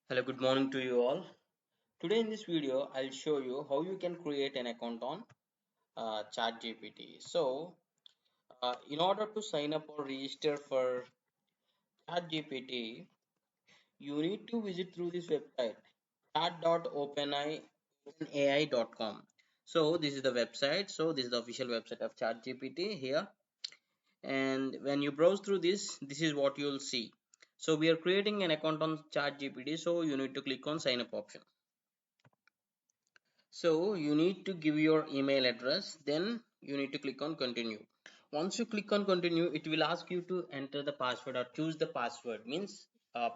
Hello, good morning to you all. Today in this video, I'll show you how you can create an account on ChatGPT. In order to sign up or register for ChatGPT, you need to visit through this website chat.openai.com. So this is the website. So this is the official website of ChatGPT here. And when you browse through this is what you'll see. So we are creating an account on ChatGPT. So you need to click on sign up option. So you need to give your email address, then you need to click on continue. Once you click on continue, it will ask you to enter the password or choose the password, means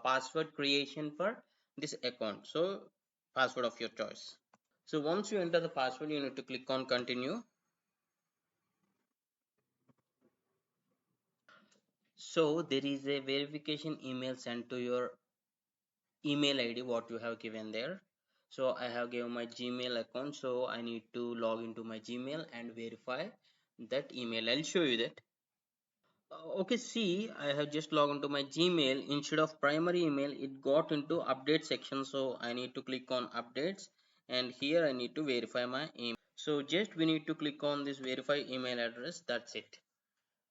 password creation for this account. So password of your choice. So once you enter the password, you need to click on continue. So there is a verification email sent to your email ID what you have given there. So I have given my Gmail account, so I need to log into my Gmail and verify that email. I'll show you that. Okay, see, I have just logged into my Gmail. Instead of primary email, it got into update section, so I need to click on updates, and here I need to verify my email. So just we need to click on this verify email address. That's it.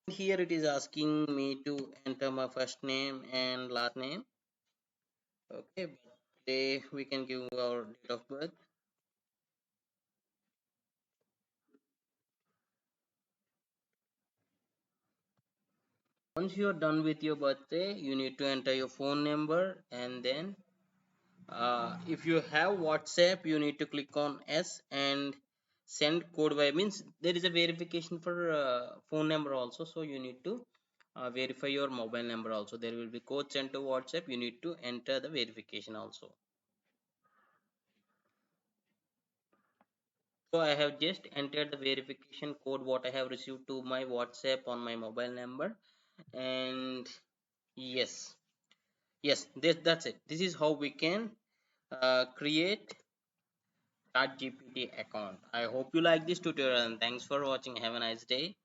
Here it is asking me to enter my first name and last name. Okay, birthday we can give our date of birth. Once you are done with your birthday, you need to enter your phone number, and then if you have WhatsApp, you need to click on S and send code by, means there is a verification for phone number also, so you need to verify your mobile number also. There will be code sent to WhatsApp. You need to enter the verification also. So I have just entered the verification code what I have received to my WhatsApp on my mobile number, and yes, that's it. This is how we can create ChatGPT account. I hope you like this tutorial, and thanks for watching. Have a nice day.